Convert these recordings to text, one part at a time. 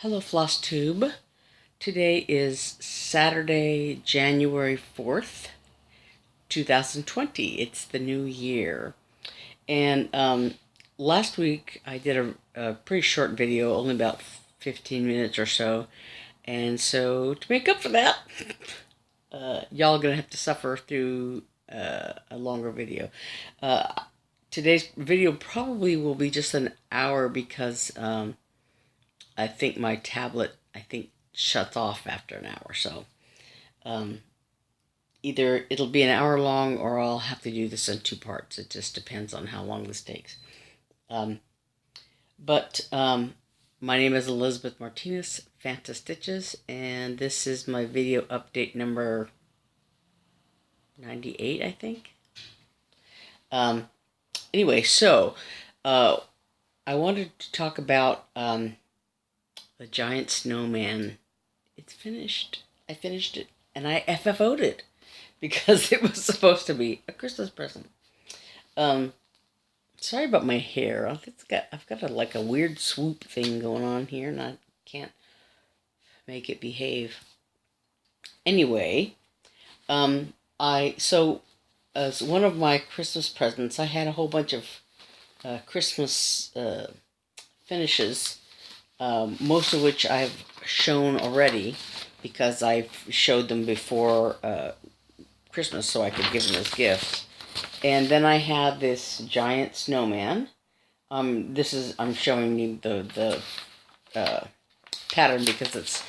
Hello, Flosstube. Today is Saturday, January 4th, 2020. It's the new year. And last week I did a pretty short video, only about 15 minutes or so. And so to make up for that, y'all are going to have to suffer through a longer video. Today's video probably will be just an hour because I think my tablet, shuts off after an hour. So either it'll be an hour long or I'll have to do this in two parts. It just depends on how long this takes. But my name is Elizabeth Martinez, phantastitches, and this is my video update number 98, I think. Anyway, so I wanted to talk about the giant snowman. It's finished. I finished it, and I FFO'd it because it was supposed to be a Christmas present. Sorry about my hair. I've got a weird swoop thing going on here, and I can't make it behave. Anyway, as one of my Christmas presents, I had a whole bunch of Christmas finishes. Most of which I've shown already because I've showed them before Christmas so I could give them as gifts. And then I had this giant snowman. I'm showing you the pattern because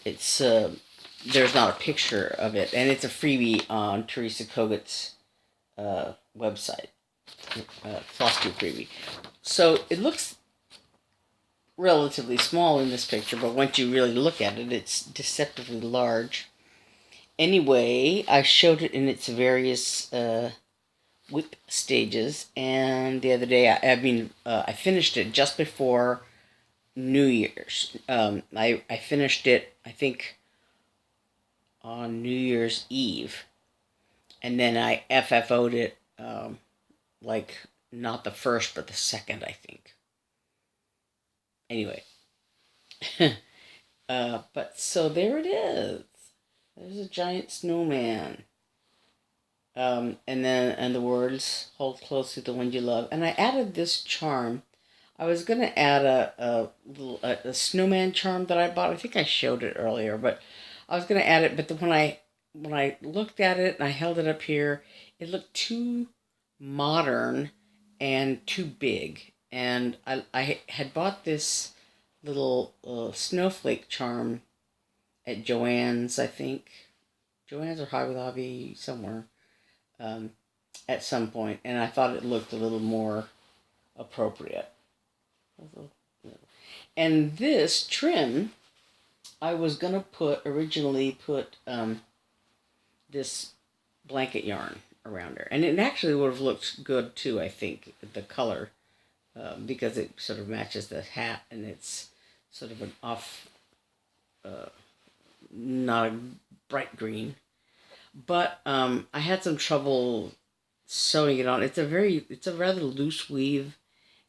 it's there's not a picture of it, and it's a freebie on Teresa Kogut's website, Flosstube freebie. So it looks relatively small in this picture, but once you really look at it, it's deceptively large. Anyway, I showed it in its various whip stages, and the other day, I finished it just before New Year's. I finished it, I think, on New Year's Eve, and then I FFO'd it, not the first, but the second, I think. Anyway, but so there it is. There's a giant snowman. And the words, hold closely the one you love. And I added this charm. I was going to add a snowman charm that I bought. I think I showed it earlier, but I was going to add it. But when I looked at it and I held it up here, it looked too modern and too big. And I had bought this little snowflake charm at Joann's, I think. Joann's or Hobby Lobby, somewhere, at some point. And I thought it looked a little more appropriate. And this trim, I was going to originally put this blanket yarn around her. And it actually would have looked good, too, I think, the color. Because it sort of matches the hat, and it's sort of an off, not a bright green. But I had some trouble sewing it on. It's a rather loose weave,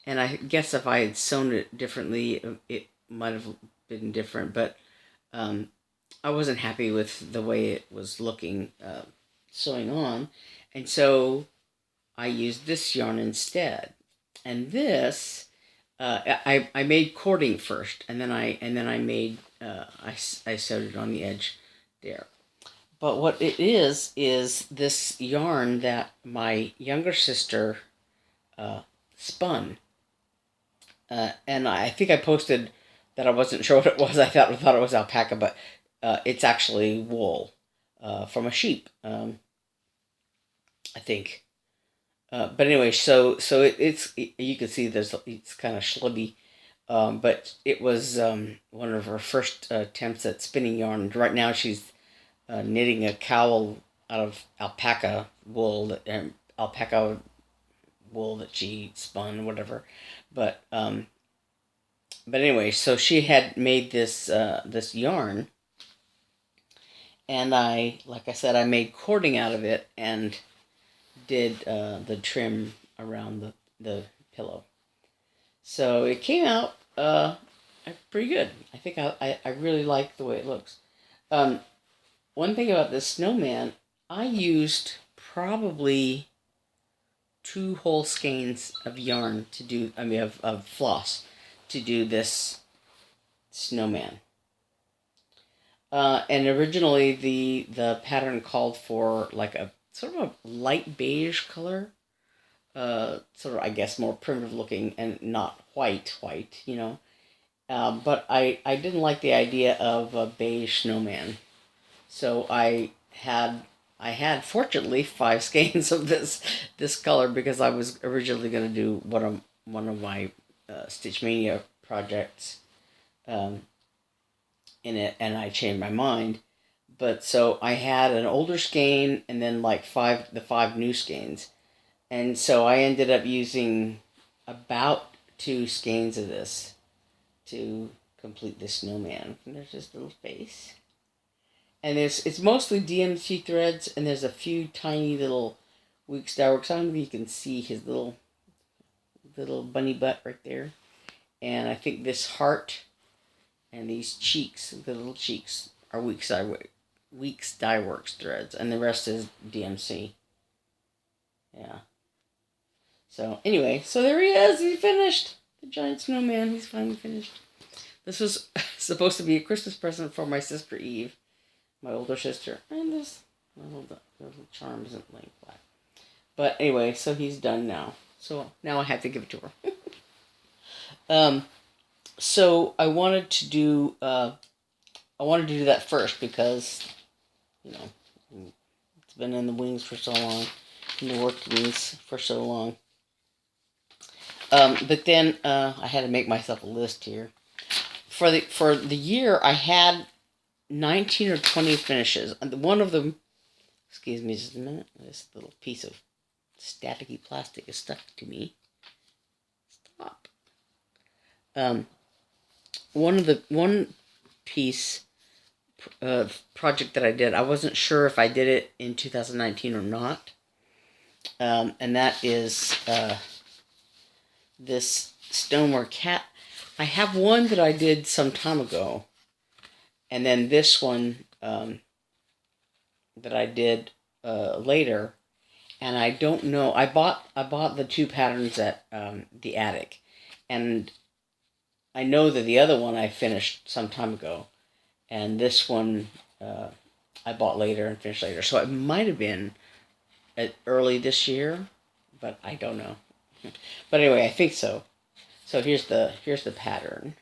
and I guess if I had sewn it differently, it might have been different. But I wasn't happy with the way it was looking sewing on, and so I used this yarn instead. And this, I made cording first, and then I made I sewed it on the edge there. But what it is this yarn that my younger sister spun, and I think I posted that I wasn't sure what it was. I thought it was alpaca, but it's actually wool from a sheep, I think. But anyway, so it's you can see it's kind of schlubby, but it was one of her first attempts at spinning yarn. Right now she's knitting a cowl out of alpaca wool that she spun, whatever. But anyway, so she had made this this yarn, and like I said, I made cording out of it and did the trim around the pillow. So it came out pretty good. I think I really like the way it looks. One thing about this snowman, I used probably 2 whole skeins of yarn to do, of floss to do this snowman. And originally the pattern called for like a sort of a light beige color, sort of, I guess, more primitive looking and not white, you know. But I didn't like the idea of a beige snowman. So I had fortunately 5 skeins of this color, because I was originally going to do one of my Stitch Mania projects in it, and I changed my mind. But so I had an older skein and then like the 5 new skeins, and so I ended up using about 2 skeins of this to complete the snowman. And there's this little face. And it's mostly DMC threads, and there's a few tiny little weak Starworks. I don't know if you can see his little bunny butt right there. And I think this heart and these cheeks, the little cheeks, are weak Starworks threads, and the rest is DMC. Yeah. So anyway, so there he is. He finished the giant snowman. He's finally finished. This was supposed to be a Christmas present for my sister Eve, my older sister, and this little charm isn't like black. But anyway, so he's done now. So now I have to give it to her. So I wanted to do that first because, you know, it's been in the wings for so long, in the workings for so long. But then I had to make myself a list here. For the year, I had 19 or 20 finishes. One of them, excuse me just a minute, this little piece of staticky plastic is stuck to me. Stop. One piece project that I did, I wasn't sure if I did it in 2019 or not. And that is this Stoneware cat. I have one that I did some time ago, and then this one that I did later, and I don't know. I bought the 2 patterns at the attic, and I know that the other one I finished some time ago, and this one I bought later and finished later. So it might have been early this year, but I don't know. But anyway, I think so. So here's the pattern,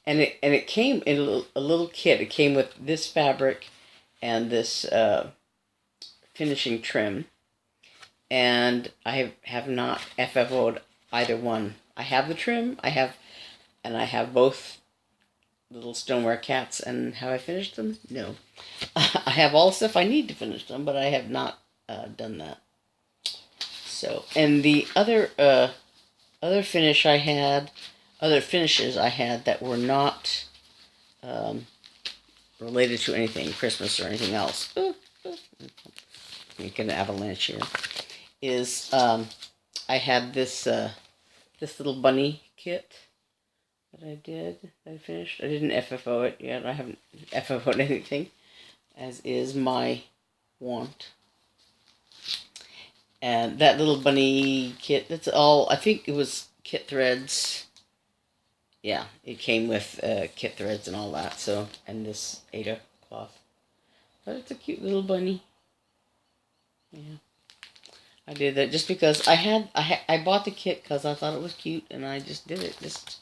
and it came in a little kit. It came with this fabric and this finishing trim, and I have not FFO'd either one. I have the trim, I have both little Stoneware cats, and have I finished them? No. I have all the stuff I need to finish them, but I have not done that. So, and the other finishes I had that were not related to anything, Christmas or anything else. You can avalanche here. Is I had this little bunny kit that I finished. I didn't FFO it yet. I haven't FFO'd anything, as is my want. And that little bunny kit, that's all, I think it was kit threads. Yeah, it came with kit threads and all that, so, and this Ada cloth. But it's a cute little bunny. Yeah. I did that just because I bought the kit because I thought it was cute, and I just did it, just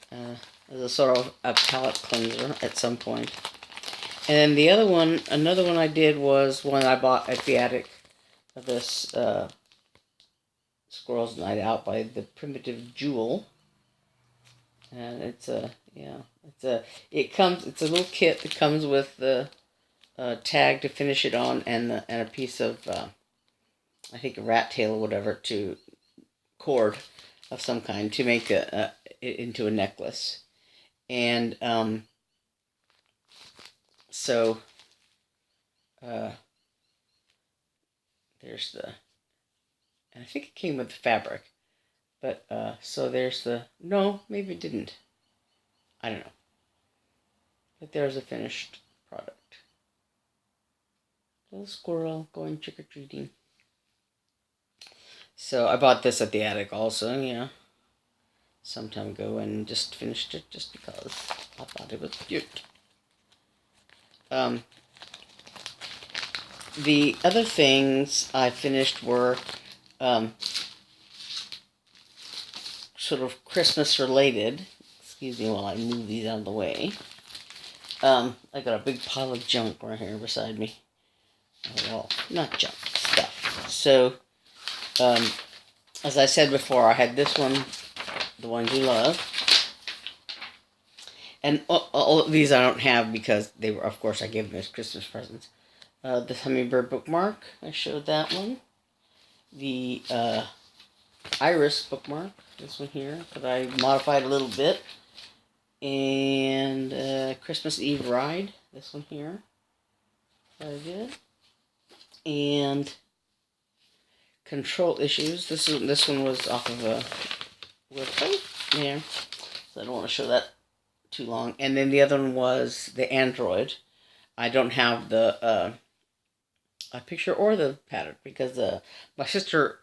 as a sort of a palette cleanser at some point. And then another one I did was one I bought at the attic, of this Squirrel's Night Out by the Primitive Jewel, and it's a little kit that comes with the tag to finish it on, and a piece of I think a rat tail or whatever, to cord of some kind to make it into a necklace. And so there's and I think it came with the fabric, but so there's no, maybe it didn't. I don't know. But there's a finished product. Little squirrel going trick-or-treating. So I bought this at the attic also, yeah, some time ago, and just finished it just because I thought it was cute. The other things I finished were sort of Christmas related. Excuse me while I move these out of the way. I got a big pile of junk right here beside me. Well, not junk, stuff. So, as I said before, I had this one, the ones you love. And all of these I don't have because they were, of course, I gave them as Christmas presents. The Hummingbird bookmark, I showed that one. The Iris bookmark, this one here, that I modified a little bit. And Christmas Eve Ride, this one here, very good. And Control Issues, this one was off of a website, yeah, so I don't want to show that too long. And then the other one was the Android. I don't have the a picture or the pattern because my sister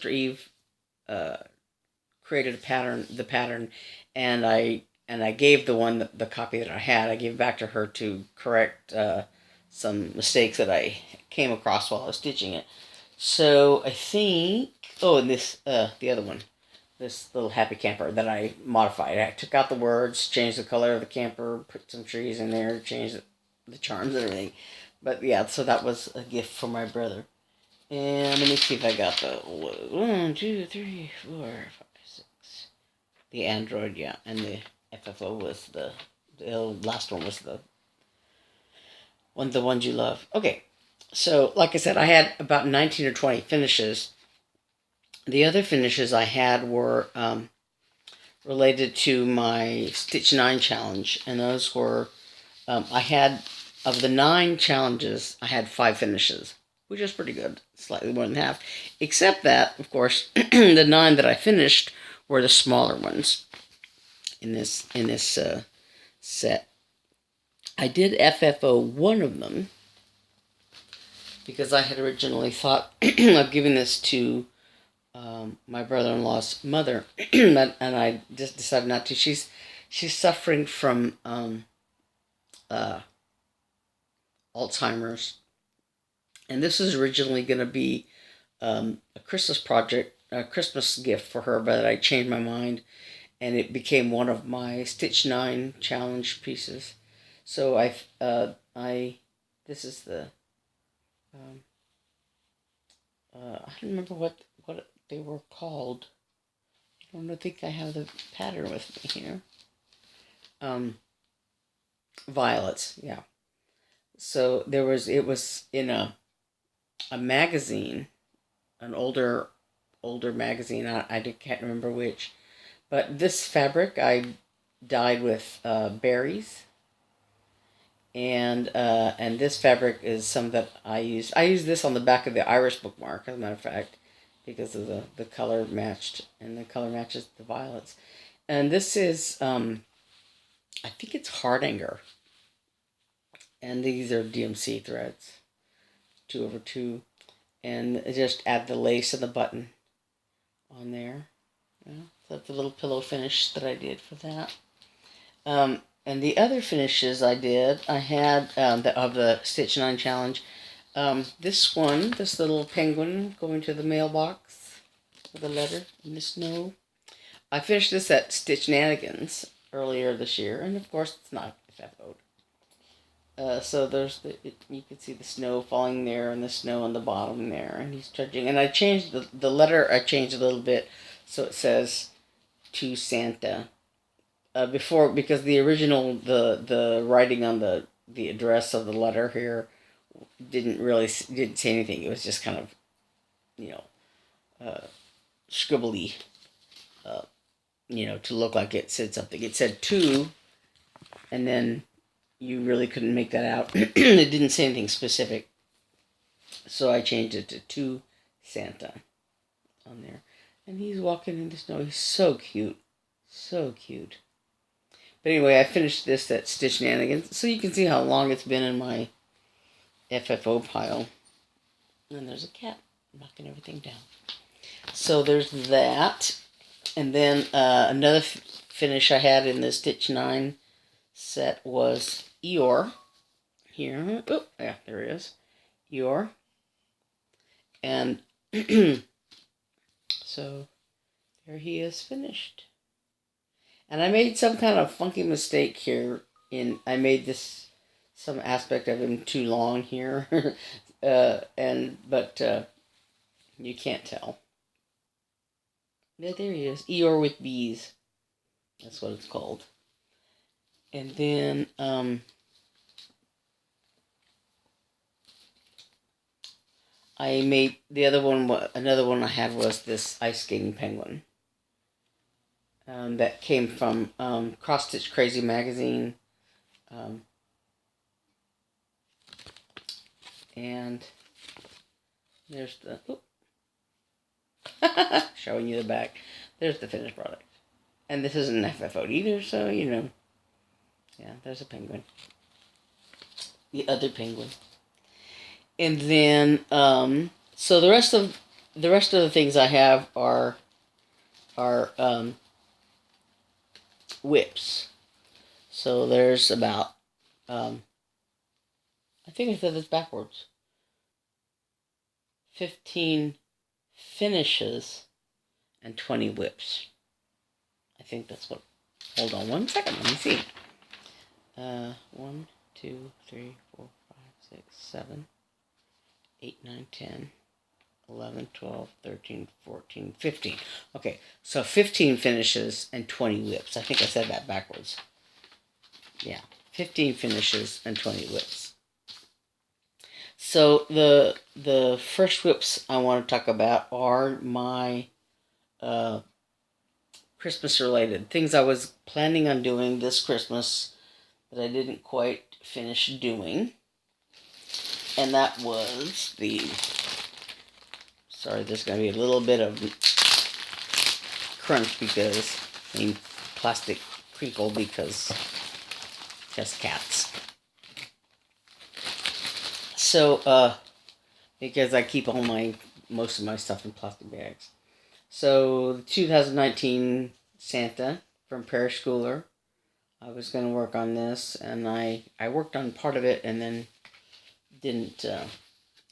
Eve created the pattern, and I gave the copy that I had. I gave it back to her to correct some mistakes that I came across while I was stitching it. So I think, and this the other one, this little happy camper that I modified. I took out the words, changed the color of the camper, put some trees in there, changed the charms and everything. But yeah, so that was a gift for my brother. And let me see if I got the 1, 2, 3, 4, 5, 6. The Android, yeah, and the FFO was the last one was the ones you love. Okay, so like I said, I had about 19 or 20 finishes. The other finishes I had were related to my Stitch 9 challenge, and those were I had, of the 9 challenges, I had 5 finishes, which is pretty good, slightly more than half. Except that, of course, the 9 that I finished were the smaller ones in this set. I did FFO one of them because I had originally thought of giving this to my brother-in-law's mother, and I just decided not to. She's suffering from Alzheimer's, and this is originally going to be a Christmas project, a Christmas gift for her, but I changed my mind, and it became one of my Stitch 9 challenge pieces. So this is the I don't remember what they were called. I don't think I have the pattern with me here. Violets, yeah. So it was in a magazine, an older magazine. I can't remember which, but this fabric I dyed with berries, and this fabric is some that I used. I used this on the back of the Iris bookmark, as a matter of fact, because of the color matched, and the color matches the violets. And this is I think it's Hardanger. And these are DMC threads, 2/2, and just add the lace and the button on there. Yeah, so that's a little pillow finish that I did for that. And the other finishes I did, I had of the Stitch 9 challenge. This little penguin going to the mailbox with a letter in the snow. I finished this at Stitch Nanigans earlier this year, and of course it's not FFO'd. So there's you can see the snow falling there, and the snow on the bottom there, and he's trudging. And I changed the letter. I changed a little bit, so it says to Santa. Before, because the original the writing on the address of the letter here didn't say anything. It was just kind of scribbly, to look like it said something. It said to, and then you really couldn't make that out. It didn't say anything specific. So I changed it to Santa on there. And he's walking in the snow. He's so cute. So cute. But anyway, I finished this at Stitch Nanigans, so you can see how long it's been in my FFO pile. And there's a cat knocking everything down. So there's that. And then another finish I had in the Stitch 9 set was Eeyore. Here. Oh, yeah, there he is. Eeyore. And so there he is finished. And I made some kind of funky mistake here. I made some aspect of him too long here. But you can't tell. Yeah, there he is. Eeyore with bees. That's what it's called. And then I made the other one. Another one I had was this ice skating penguin. That came from Cross Stitch Crazy magazine. And there's the showing you the back. There's the finished product. And this isn't FFO'd either, so you know. Yeah, there's a penguin. The other penguin. And then so the rest of the things I have are whips. So there's about I think I said this backwards. 15 finishes and 20 whips. I think that's what. Hold on one second. Let me see. 1, 2, 3, 4, 5, 6, 7, 8, 9, 10, 11, 12, 13, 14, 15. Okay, so 15 finishes and 20 whips. I think I said that backwards. Yeah, 15 finishes and 20 whips. So the first whips I want to talk about are my Christmas related things I was planning on doing this Christmas that I didn't quite finish doing. And that was sorry, there's going to be a little bit of crunch because, plastic crinkle because just cats. So, because I keep most of my stuff in plastic bags. So, the 2019 Santa from Prairie Schooler. I was going to work on this, and I worked on part of it and then didn't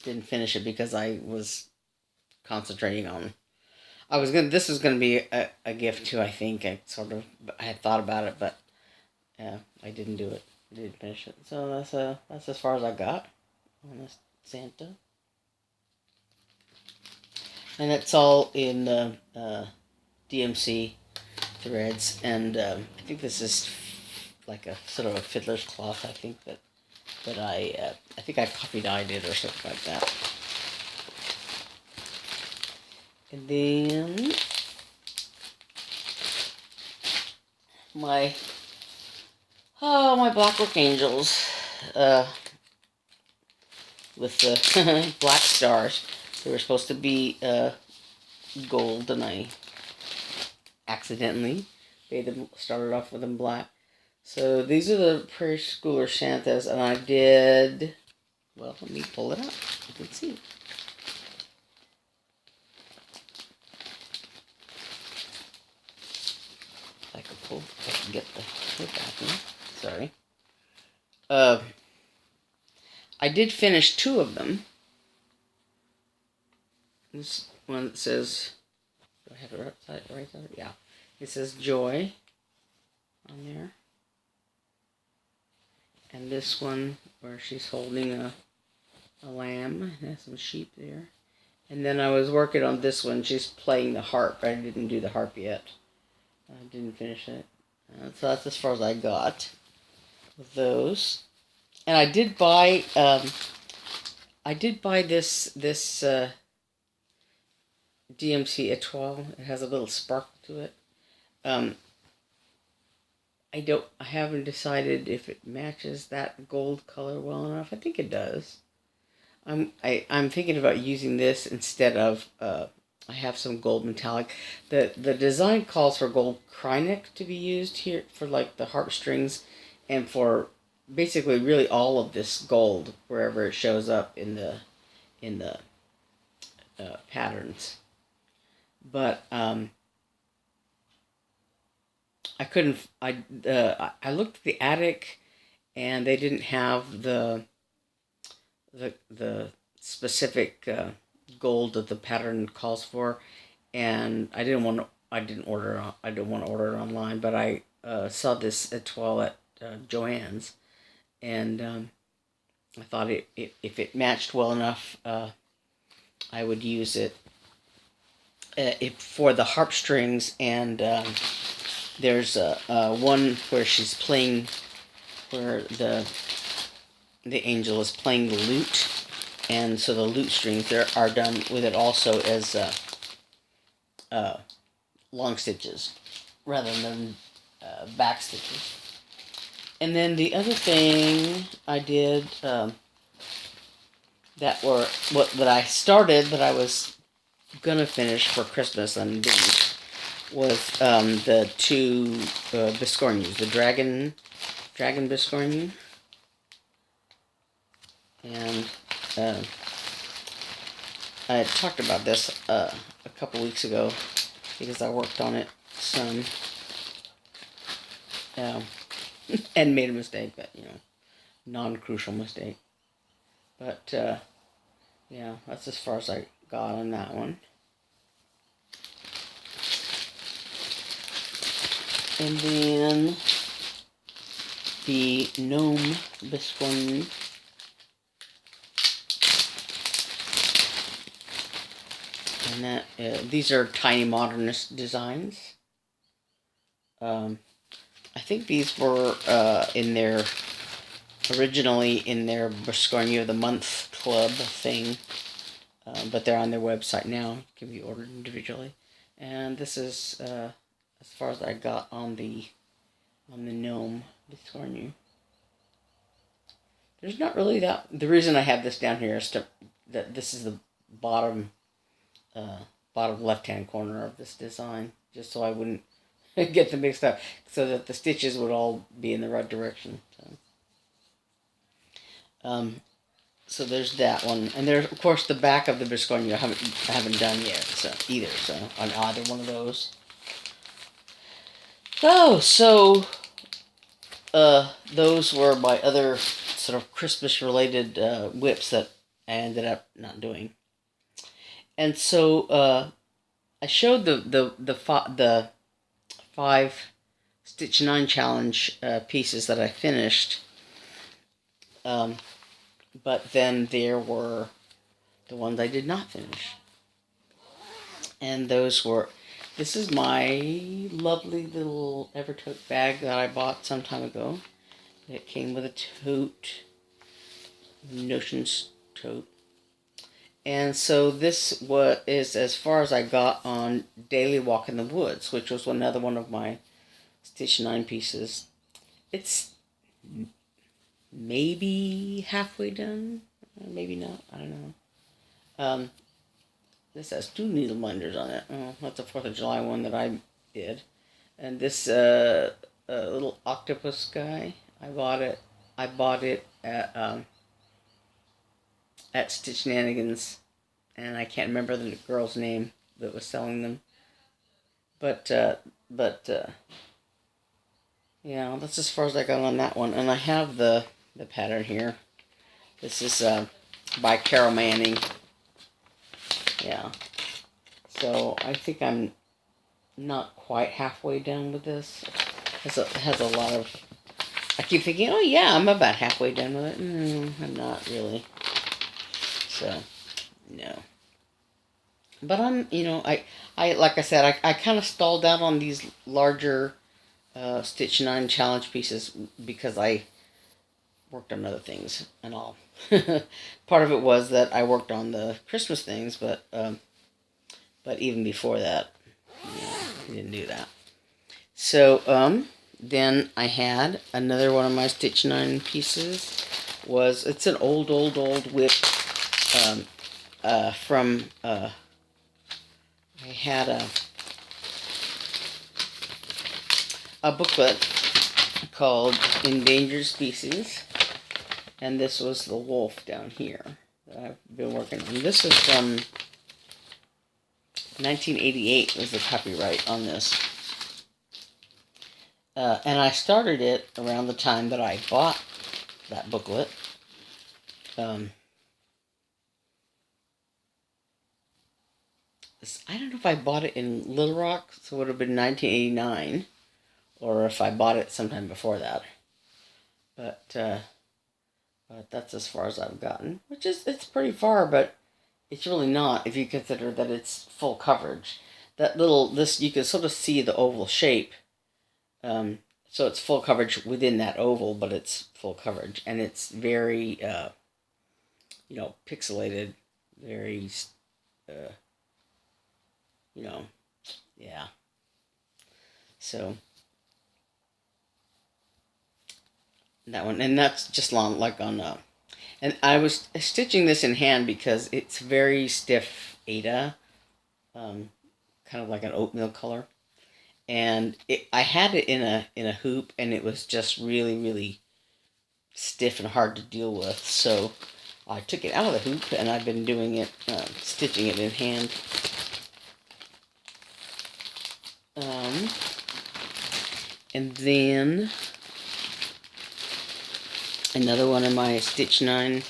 finish it because I was concentrating on. This was going to be a gift too. I think I had thought about it, but I didn't do it. I didn't finish it. So that's as far as I got on this Santa, and it's all in DMC threads, and I think this is like a sort of a fiddler's cloth. I think that I think I copied-dyed it or something like that. And then my Blackwork Angels with the black stars. They were supposed to be gold, and I accidentally started off with them black. So these are the Prairie Schooler Santas, and I did. Well, let me pull it up. You can see. I can get the hood back in. Sorry. I did finish 2 of them. This one that says, do I have it right there? Yeah. It says Joy on there. And this one where she's holding a lamb. It has some sheep there. And then I was working on this one. She's playing the harp. I didn't do the harp yet. I didn't finish it. So that's as far as I got with those. And I did buy this DMC Etoile. It has a little sparkle to it. I haven't decided if it matches that gold color well enough. I think it does. I'm thinking about using this instead of I have some gold metallic. The design calls for gold krynic to be used here for like the harpstrings, and for basically really all of this gold wherever it shows up in the patterns. But I couldn't. I looked at the attic, and they didn't have the specific gold that the pattern calls for, and I didn't want to order it online, but I saw this toile at Joann's, and I thought if it matched well enough, I would use it for the harp strings. And there's one where she's playing, where the angel is playing the lute, and so the lute strings there are done with it also as long stitches rather than back stitches. And then the other thing I did that I started but I was gonna finish for Christmas and didn't was the two Biscornus, the dragon Biscornu, and I had talked about this a couple weeks ago because I worked on it some and made a mistake, but non-crucial mistake. But yeah, that's as far as I got on that one. And then the Gnome Biscornu. And that these are Tinymodernist designs. I think these were originally in their Biscornu of the Month Club thing, but they're on their website now. Can be ordered individually. And this is as far as I got on the Gnome Biscornu. There's not really that. The reason I have this down here is that this is the bottom left-hand corner of this design, just so I wouldn't get them mixed up, so that the stitches would all be in the right direction. So there's that one, and there's of course the back of the Biscornu I haven't done yet, so on either one of those. Oh, so those were my other sort of Christmas-related whips that I ended up not doing. And so I showed the 5 Stitch 9 Challenge pieces that I finished. But then there were the ones I did not finish. And those were, this is my lovely little Evertote bag that I bought some time ago. It came with a tote, Notions tote. And so this is as far as I got on Daily Walk in the Woods, which was another one of my Stitch 9 pieces. It's maybe halfway done, maybe not, I don't know. This has 2 needle minders on it. Oh, that's a 4th of July one that I did. And this little octopus guy, I bought it at Stitch Shenanigans, and I can't remember the girl's name that was selling them. But yeah, that's as far as I got on that one. And I have the pattern here. This is by Carol Manning. Yeah. So I think I'm not quite halfway done with this. It has a lot of... I keep thinking, oh yeah, I'm about halfway done with it. I'm not really. So, no. But I'm, I like I said, I kind of stalled out on these larger Stitch 9 Challenge pieces because I worked on other things and all. Part of it was that I worked on the Christmas things, but even before that, I didn't do that. So, then I had another one of my Stitch 9 pieces. It's an old whip from I had a booklet called Endangered Species, and this was the wolf down here that I've been working on. This is from 1988 was the copyright on this. And I started it around the time that I bought that booklet. I don't know if I bought it in Little Rock, so it would have been 1989, or if I bought it sometime before that. But that's as far as I've gotten, which is, it's pretty far, but it's really not if you consider that it's full coverage. This you can sort of see the oval shape. So it's full coverage within that oval, but it's full coverage, and it's very, pixelated, very, yeah. So that one, and that's just long, like on, and I was stitching this in hand because it's very stiff Ada, kind of like an oatmeal color. And I had it in a hoop, and it was just really, really stiff and hard to deal with. So I took it out of the hoop, and I've been doing it, stitching it in hand. And then another one of my Stitch 9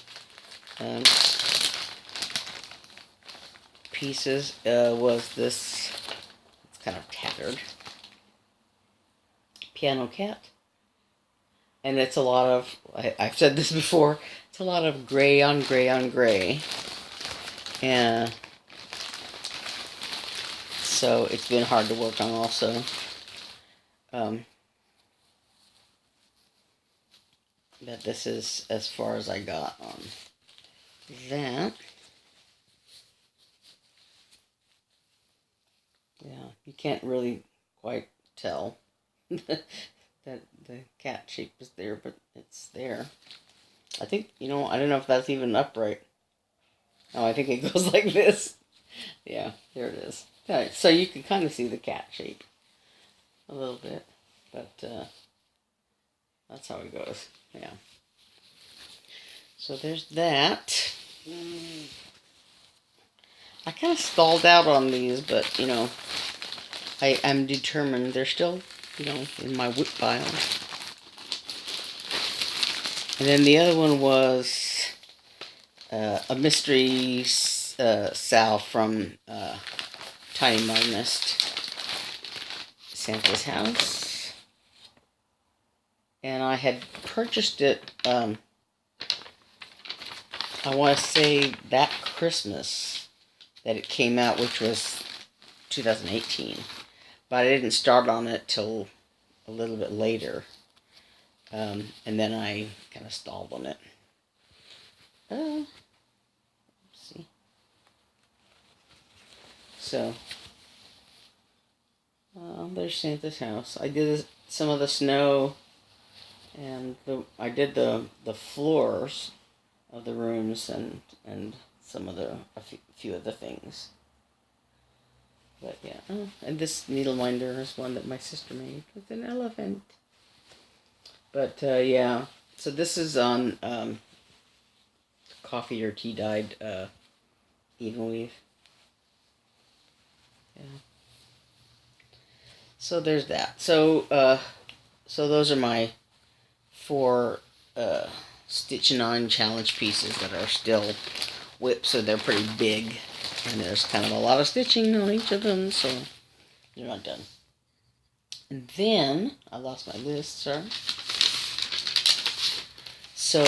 pieces was this. It's kind of tattered. Piano Cat. And it's a lot of, I've said this before, it's a lot of gray on gray on gray. And so it's been hard to work on also. But this is as far as I got on that. Yeah, you can't really quite tell that the cat shape is there, but it's there. I think, I don't know if that's even upright. Oh, I think it goes like this. Yeah, there it is. Right, so you can kind of see the cat shape a little bit, but that's how it goes. Yeah. So there's that. I kind of stalled out on these, but, I'm determined. They're still, in my whip pile. And then the other one was a mystery salve from Tinymodernist, Santa's house. And I had purchased it, I want to say that Christmas that it came out, which was 2018. But I didn't start on it till a little bit later. And then I kind of stalled on it. Let's see. So, there's Santa's house. I did some of the snow, and I did the floors of the rooms and some of a few of the things. But yeah, and this needle minder is one that my sister made. It's an elephant. But yeah, so this is on coffee or tea dyed even weave. Yeah. So there's that. So so those are my 4 Stitch 9 challenge pieces that are still whipped, so they're pretty big. And there's kind of a lot of stitching on each of them, so they're not done. And then, I lost my list, sorry. So,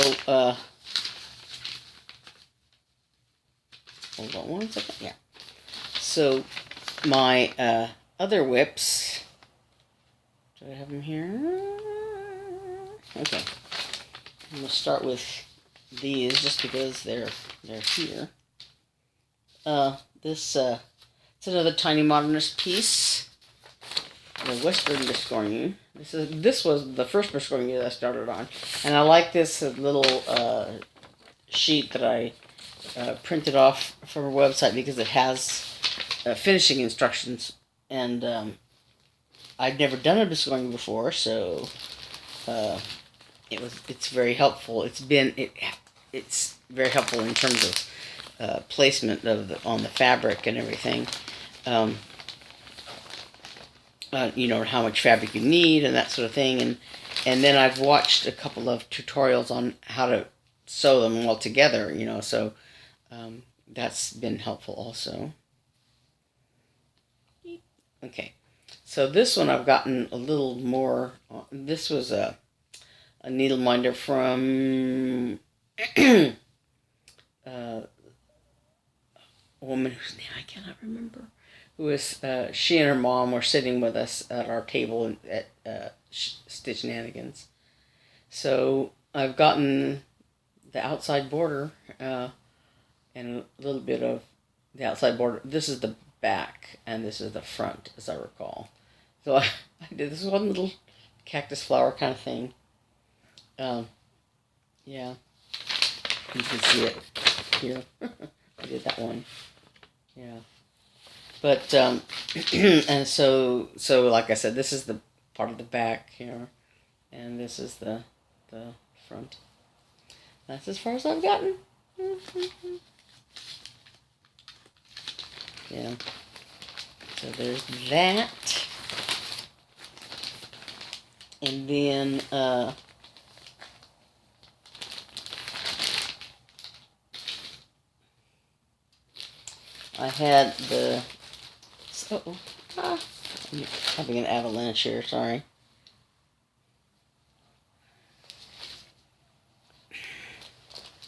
hold on one second, yeah. So, my other whips, do I have them here? Okay. I'm going to start with these, just because they're here. This, it's another Tinymodernist piece. The Western Biscornu. This was the first Biscornu that I started on. And I like this little, sheet that I, printed off from a website because it has, finishing instructions, and I've never done a Biscornu before, so it's very helpful. It's very helpful in terms of placement on the fabric and everything. You know, how much fabric you need and that sort of thing, and then I've watched a couple of tutorials on how to sew them all together, you know, so that's been helpful also. Okay, so this one I've gotten a little more. This was a needle minder from a woman whose name I cannot remember. Who was she and her mom were sitting with us at our table at Stitch Nanigans. So I've gotten the outside border and a little bit of the outside border. This is the back and this is the front, as I recall. So I did this one little cactus flower kind of thing. Yeah, you can see it here. I did that one. Yeah. But, and so like I said, this is the part of the back here, and this is the front. That's as far as I've gotten. Yeah. So there's that. And then, I had the... I'm having an avalanche here, sorry.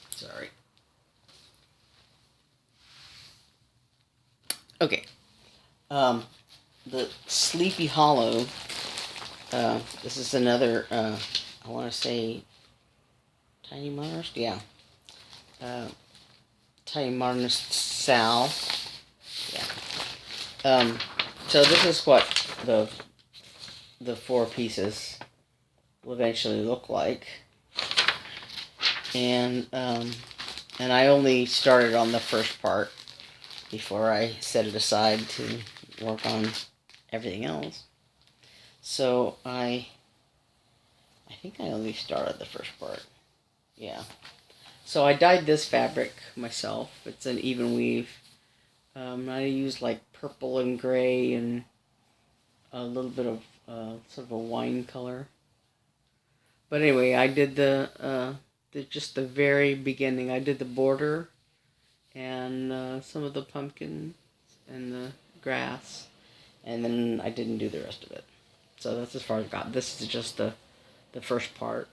Sorry. Okay. The Sleepy Hollow. This is another, I want to say, Tinymodernist? Yeah. Tinymodernist Sal. Yeah. So this is what the 4 pieces will eventually look like, and I only started on the first part before I set it aside to work on everything else. So I think I only started the first part. Yeah. So I dyed this fabric myself. It's an even weave. I used like purple and gray and a little bit of sort of a wine color. But anyway, I did just the very beginning. I did the border and some of the pumpkins and the grass, and then I didn't do the rest of it. So that's as far as I got. This is just the first part,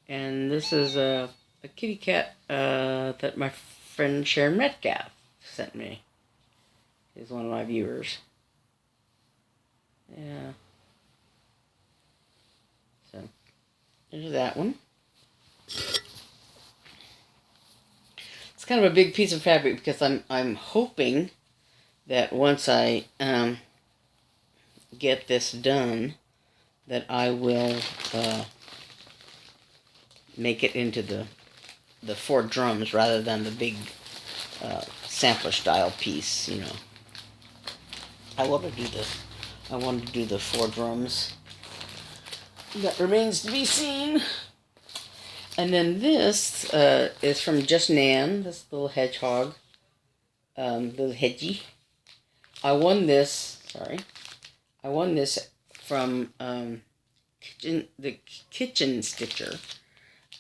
and this is a kitty cat that my friend Sharon Metcalf sent me. He's one of my viewers. Yeah. So there's that one. It's kind of a big piece of fabric because I'm hoping that once I get this done, that I will make it into the 4 drums rather than the big sampler style piece, you know. I want to do the 4 drums. That remains to be seen. And then this is from Just Nan, this little hedgehog, little hedgie. I won this from the Kitchen Stitcher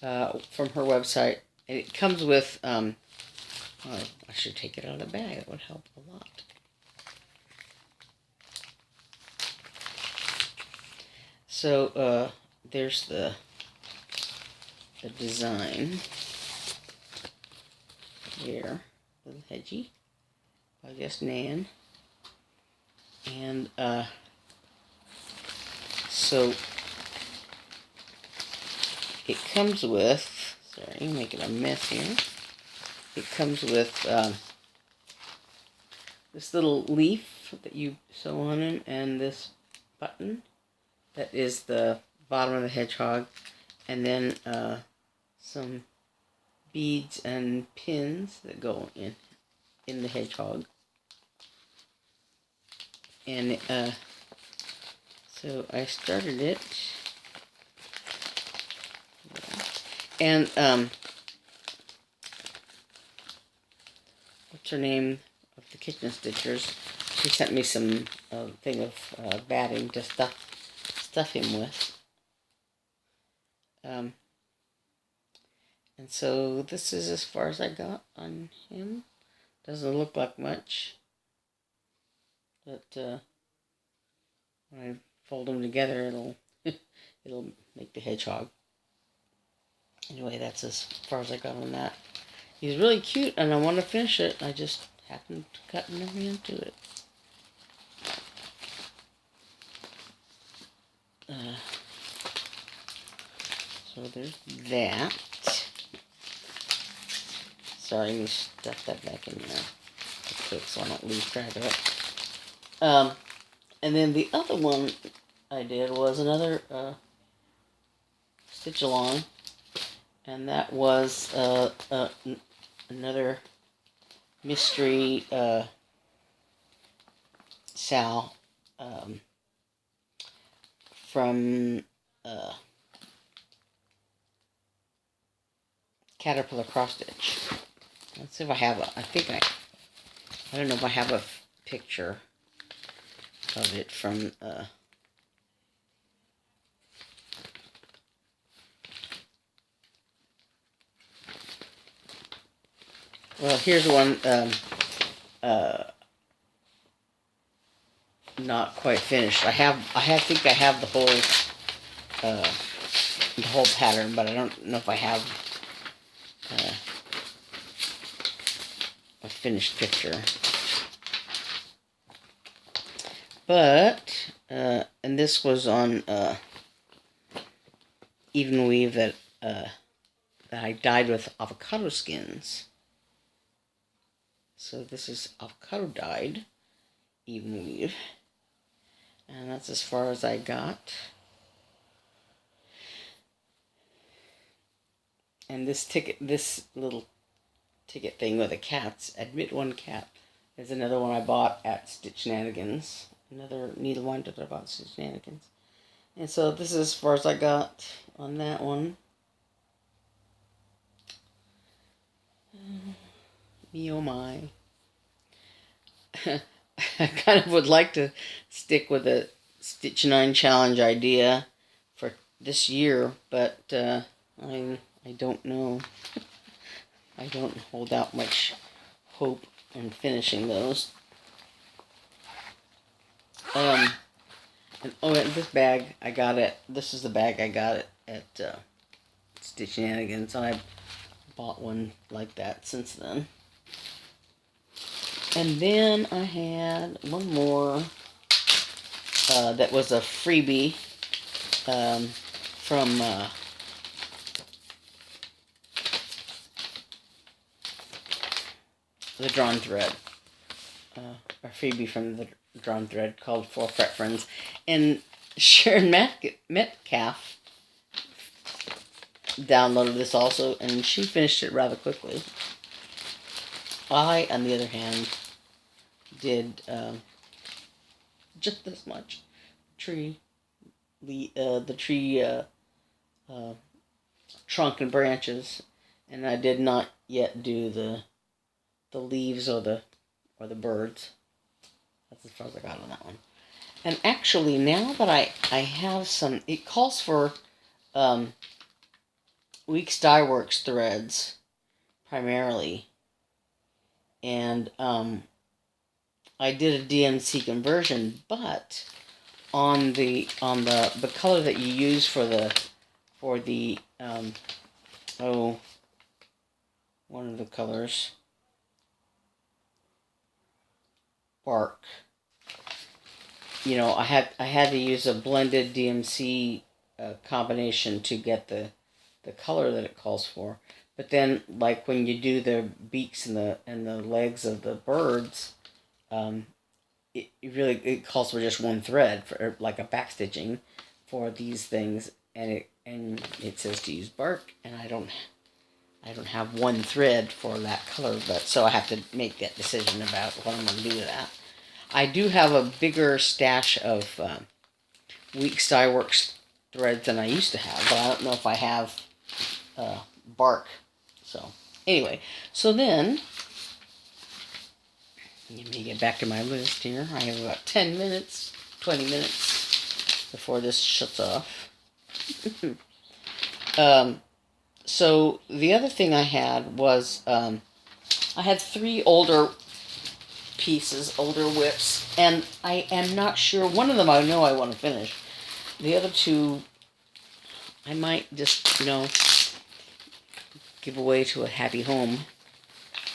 from her website, and it comes with I should take it out of the bag. It would help a lot. So there's the design here, little hedgie by Just Nan, and so it comes with. Sorry, I'm making a mess here. It comes with this little leaf that you sew on it, and this button that is the bottom of the hedgehog, and then some beads and pins that go in the hedgehog. And so I started it, and what's her name of the kitchen stitchers? She sent me some thing of batting to stuff him with. And so this is as far as I got on him. Doesn't look like much, but when I fold them together, it'll make the hedgehog. Anyway, that's as far as I got on that. He's really cute, and I want to finish it. I just happened to cut my hand to it. So there's that. Sorry, let me stuff that back in there quick so I don't lose track of it. And then the other one I did was another stitch along, and that was another mystery Sal from Caterpillar Cross Stitch. Let's see if I have I don't know if I have a picture of it from well, here's one not quite finished. I think I have the whole pattern, but I don't know if I have a finished picture. But and this was on even weave that I dyed with avocado skins. So this is avocado dyed even weave, and that's as far as I got. And this little ticket thing with the cats, admit one cat, is another one I bought at Stitch Shenanigans. Another needle winder that I bought at Stitch Shenanigans. And so this is as far as I got on that one. Me oh my. I kind of would like to stick with the Stitch 9 challenge idea for this year, but I don't know. I don't hold out much hope in finishing those. And this bag I got it. This is the bag I got it at Stitch Shenanigans, and I bought one like that since then. And then I had one more that was a freebie from the Drawn Thread. A freebie from the Drawn Thread called 4 Fret Friends. And Sharon Metcalf downloaded this also, and she finished it rather quickly. I, on the other hand, did just this much. The tree trunk and branches, and I did not yet do the leaves or the birds. That's as far as I got on that one. And actually, now that I have some, it calls for Weeks Dye Works threads primarily. And I did a DMC conversion, but on the color that you use for the one of the colors, bark. You know, I had to use a blended DMC combination to get the color that it calls for. But then, like when you do the beaks and the legs of the birds, it calls for just one thread for like a backstitching for these things, and it says to use bark, and I don't have one thread for that color, but so I have to make that decision about what I'm going to do with that. I do have a bigger stash of Week Styworks threads than I used to have, but I don't know if I have bark. So anyway, so then let me get back to my list here. I have about 10 minutes, 20 minutes before this shuts off. So the other thing I had was I had 3 older pieces, older whips, and I am not sure. One of them I know I want to finish. The other 2 I might just, give away to a happy home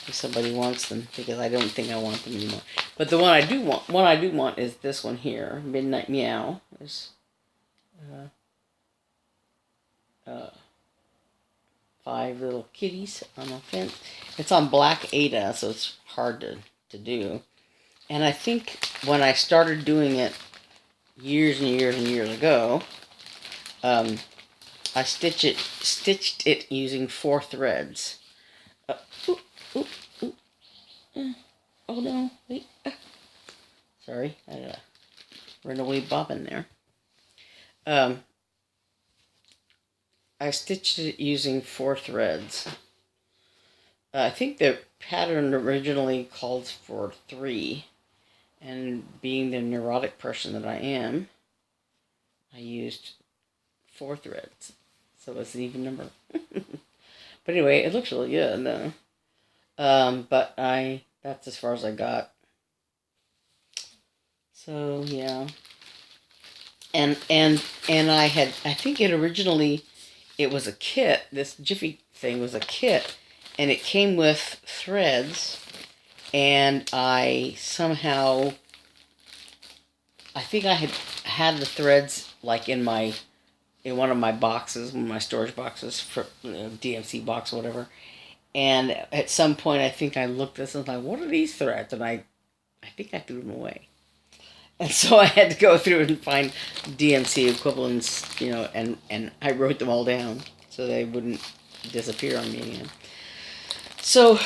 if somebody wants them, because I don't think I want them anymore. But the one I do want is this one here, Midnight Meow. There's 5 little kitties on a fence. It's on black Ada, so it's hard to do. And I think when I started doing it years and years and years ago, I stitched it using 4 threads. Oh no, wait. Sorry, I had a runaway bobbin there. I stitched it using 4 threads. I think the pattern originally called for 3, and being the neurotic person that I am, I used 4 threads, so it's an even number. But anyway, it looks really good, though. But that's as far as I got. So yeah, and I think it was a kit. This Jiffy thing was a kit, and it came with threads, and I think I had the threads like in one of my boxes, one of my storage boxes for DMC box or whatever. And at some point, I think I looked at this and was like, what are these threads? And I think I threw them away. And so I had to go through and find DMC equivalents, and I wrote them all down so they wouldn't disappear on me. So,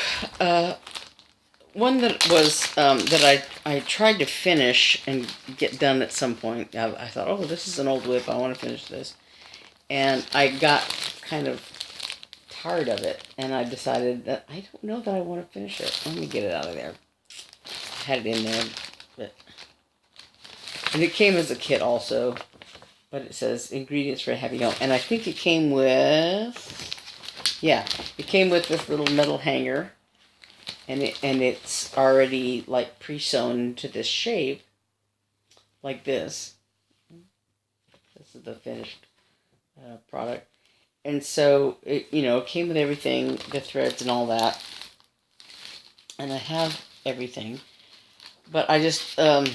one that was, that I tried to finish and get done at some point. I thought, oh, this is an old whip. I want to finish this. And I got kind of tired of it, and I decided that I don't know that I want to finish it. Let me get it out of there. I had it in there, and it came as a kit also, but it says ingredients for a happy home, and I think it came with, it came with this little metal hanger, and it's already like pre-sewn to this shape, like this. This is the finished product. And so, it came with everything, the threads and all that. And I have everything. But I just, I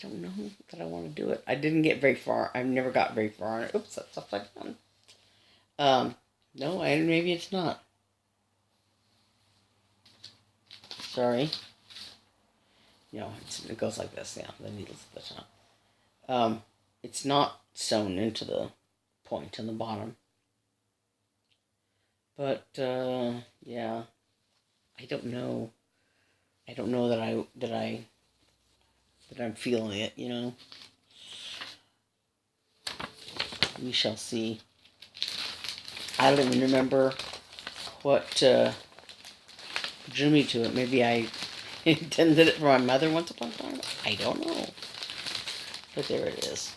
don't know that I want to do it. I didn't get very far. I've never got very far on it. Oops, that's upside down. No, maybe it's not. Sorry. No, it goes like this, the needle's at the top. It's not sewn into the point on the bottom. But yeah, I don't know. I don't know that I'm feeling it, We shall see. I don't even remember what drew me to it. Maybe I intended it for my mother once upon a time. I don't know. But there it is.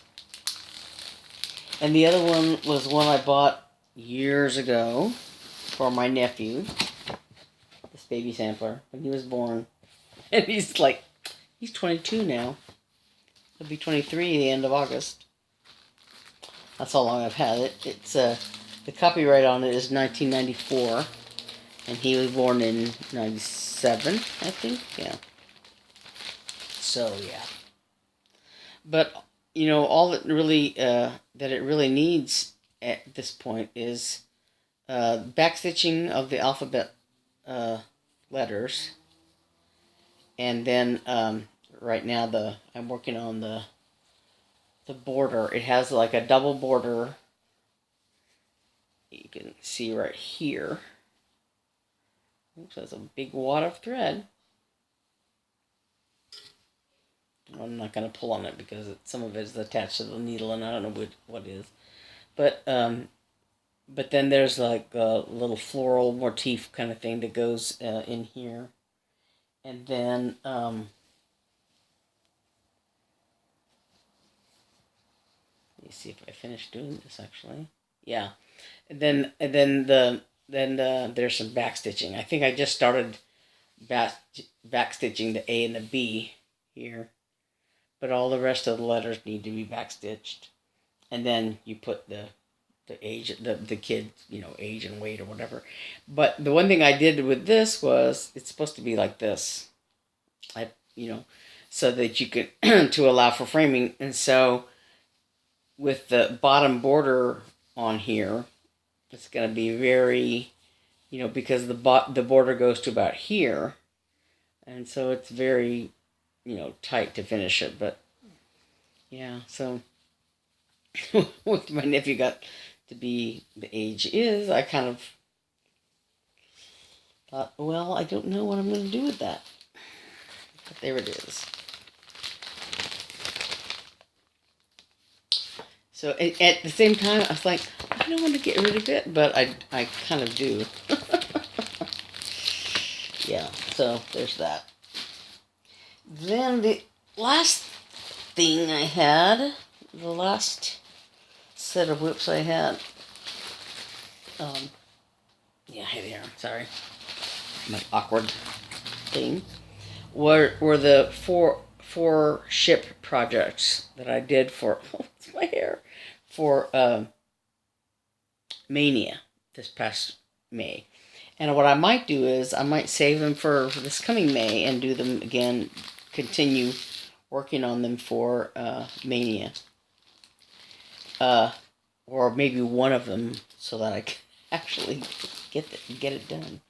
And the other one was one I bought years ago for my nephew, this baby sampler, when he was born. And he's 22 now. He'll be 23 at the end of August. That's how long I've had it. It's the copyright on it is 1994, and he was born in 97, I think. Yeah. So yeah. But all that really it really needs at this point is backstitching of the alphabet letters, and then right now I'm working on the border. It has like a double border. You can see right here. Oops, that's a big wad of thread. I'm not going to pull on it because some of it is attached to the needle, and I don't know what is. But then there's like a little floral motif kind of thing that goes in here. And then let me see if I finish doing this actually. Yeah. And then there's some back stitching. I think I just started back stitching the A and the B here. But all the rest of the letters need to be back stitched. And then you put the age, the kid, age and weight or whatever. But the one thing I did with this was, it's supposed to be like this. So that you could, to allow for framing. And so with the bottom border on here, it's going to be very, because the border goes to about here. And so it's very, tight to finish it. But yeah, so with my nephew got to be the age is, I kind of thought, well, I don't know what I'm going to do with that. But there it is. So at the same time, I was like, I don't want to get rid of it, but I kind of do. Yeah, so there's that. Then the last thing I had, the last set of whips I had, yeah, here they are, sorry, my awkward thing, were the four ship projects that I did for, oh, it's my hair, for Mania this past May. And what I might do is I might save them for this coming May and do them again, continue working on them for Mania. Or maybe one of them so that I can actually get it done.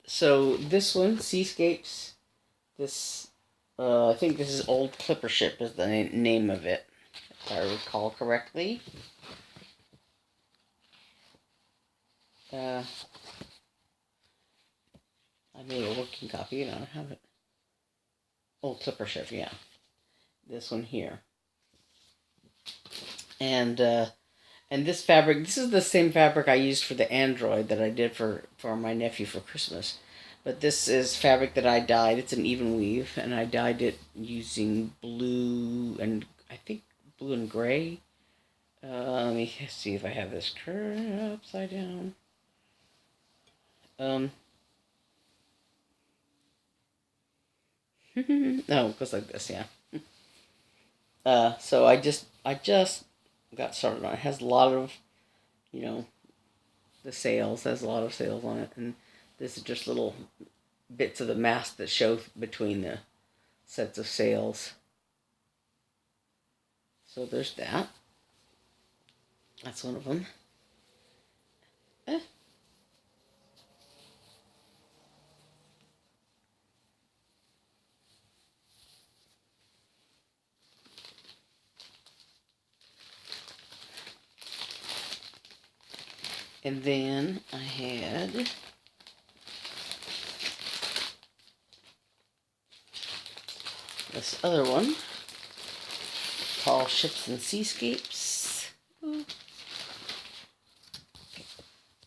So this one, Seascapes, this, I think this is Old Clipper Ship is the name of it, if I recall correctly. I made a working copy and I don't have it. Old Clipper Ship, yeah. This one here. And this fabric, this is the same fabric I used for the Android that I did for my nephew for Christmas. But this is fabric that I dyed. It's an even weave, and I dyed it using blue and, I think, blue and gray. Let me see if I have this turned upside down. No, it goes like this, yeah. So I just got started on it. It has a lot of, the sails, has a lot of sails on it, and this is just little bits of the mast that show between the sets of sails. So there's that. That's one of them. And then I had this other one called Ships and Seascapes.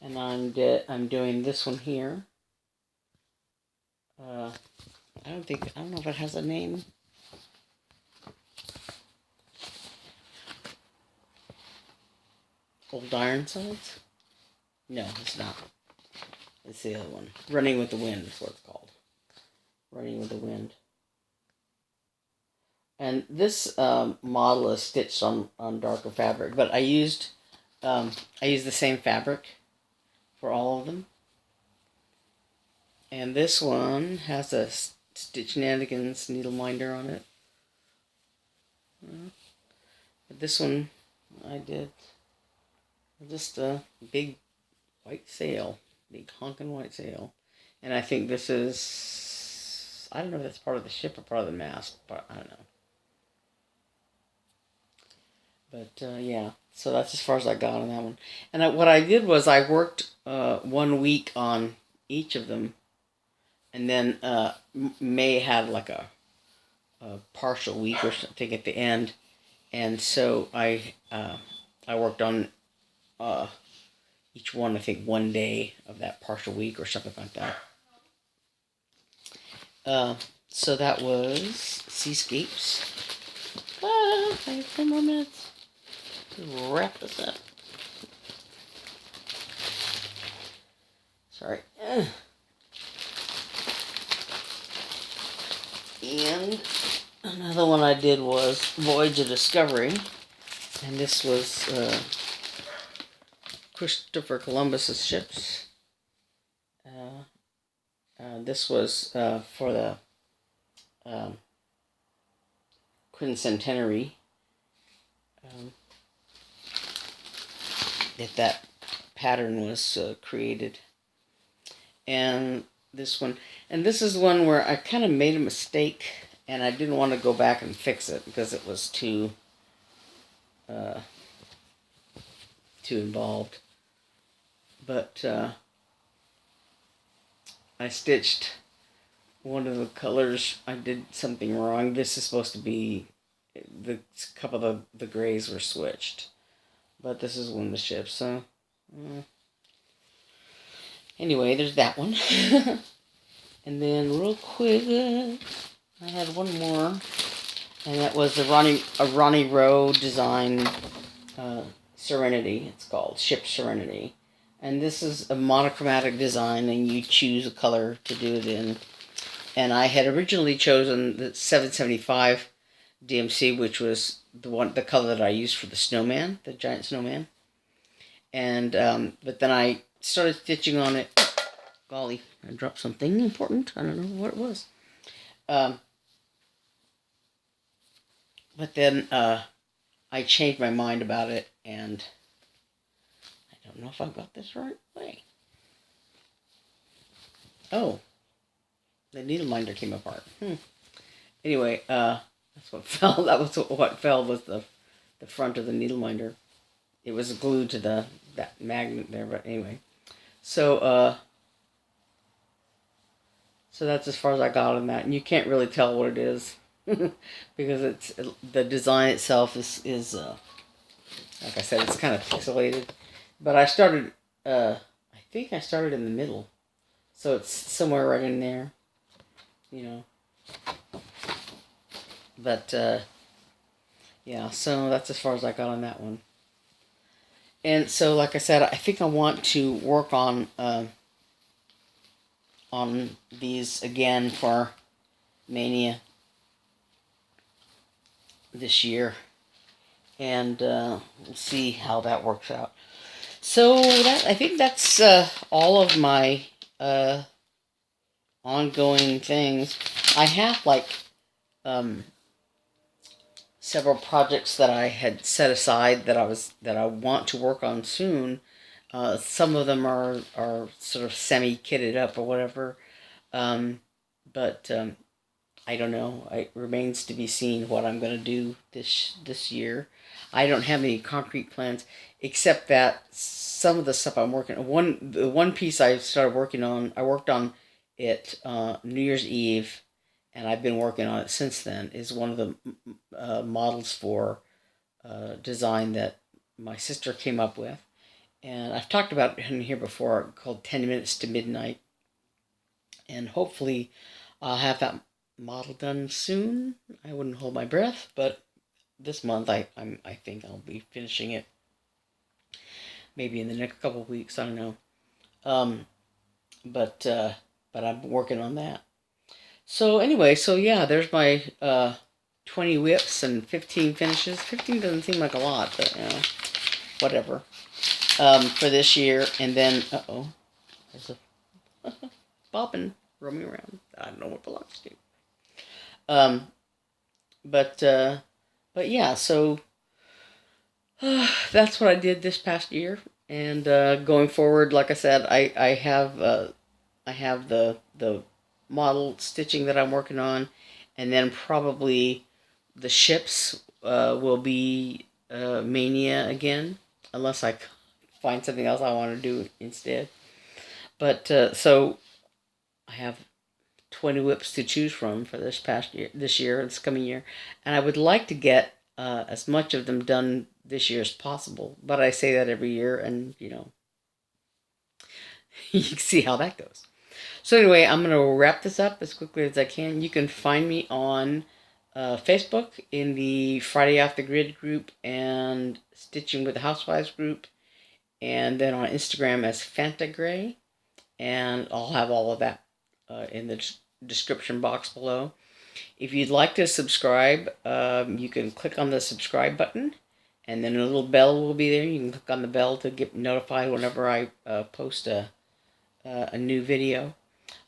And I'm doing this one here. I don't know if it has a name. Old Ironsides? No, it's not. It's the other one. Running with the Wind is what it's called. Running with the Wind. And this model is stitched on darker fabric, but I used the same fabric for all of them. And this one has a Stitch Shenanigans needle minder on it. But this one I did just a big white sail, big honking white sail. And I think this is, I don't know if that's part of the ship or part of the mast, but I don't know. But yeah, so that's as far as I got on that one. And what I did was I worked 1 week on each of them, and then May had like a partial week or something at the end, and so I worked on each one, I think, one day of that partial week or something like that. So that was Seascapes. I have 10 more minutes to wrap this up. Sorry. And another one I did was Voyage of Discovery. And this was Christopher Columbus's ships. This was for the quincentenary. That pattern was created. And this one, and this is one where I kind of made a mistake, and I didn't want to go back and fix it because it was too involved. But I stitched one of the colors. I did something wrong. This is supposed to be, the couple of the grays were switched, but this is one of the ships. So anyway, there's that one. And then real quick, I had one more, and that was a Ronnie Rowe design, Serenity. It's called Ship Serenity, and this is a monochromatic design, and you choose a color to do it in. And I had originally chosen the 775 DMC, which was the color that I used for the snowman, the giant snowman. And but then I started stitching on it. Golly, I dropped something important. I don't know what it was. But then I changed my mind about it, and I don't know if I got this right way. Oh, the needle minder came apart. Anyway, that's what fell. That was what fell, was the front of the needle minder. It was glued to that magnet there, but anyway. So so that's as far as I got on that, and you can't really tell what it is because the design itself is like I said, it's kind of pixelated. But I started, I think I started in the middle, so it's somewhere right in there, you know. But yeah, so that's as far as I got on that one. And so, like I said, I think I want to work on these again for Mania this year, and we'll see how that works out. So I think that's all of my ongoing things. I have like several projects that I had set aside that I want to work on soon. Some of them are sort of semi-kitted up or whatever, but I don't know. It remains to be seen what I'm going to do this year. I don't have any concrete plans, except that some of the stuff I'm working on. The one piece I started working on, I worked on it New Year's Eve, and I've been working on it since then, is one of the models for design that my sister came up with. And I've talked about it in here before, called 10 Minutes to Midnight. And hopefully I'll have that model done soon. I wouldn't hold my breath, but this month I think I'll be finishing it. Maybe in the next couple of weeks, I don't know. But I'm working on that. So anyway, so yeah, there's my 20 whips and 15 finishes. 15 doesn't seem like a lot, but you know, whatever. For this year, and then there's a bobbin roaming around. I don't know what belongs to. But yeah, so that's what I did this past year, and going forward, like I said, I have the model stitching that I'm working on, and then probably the ships will be Mania again, unless I find something else I want to do instead. But so I have 20 whips to choose from for this coming year, and I would like to get as much of them done this year as possible. But I say that every year, and you know, you can see how that goes. So anyway, I'm going to wrap this up as quickly as I can. You can find me on Facebook in the Friday Off the Grid group and Stitching with the Housewives group, and then on Instagram as Fantagray, and I'll have all of that in the description box below. If you'd like to subscribe, you can click on the subscribe button, and then a little bell will be there. You can click on the bell to get notified whenever I post a new video.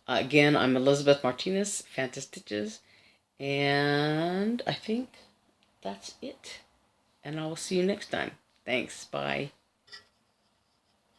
Again, I'm Elizabeth Martinez, phantastitches, and I think that's it. And I will see you next time. Thanks. Bye.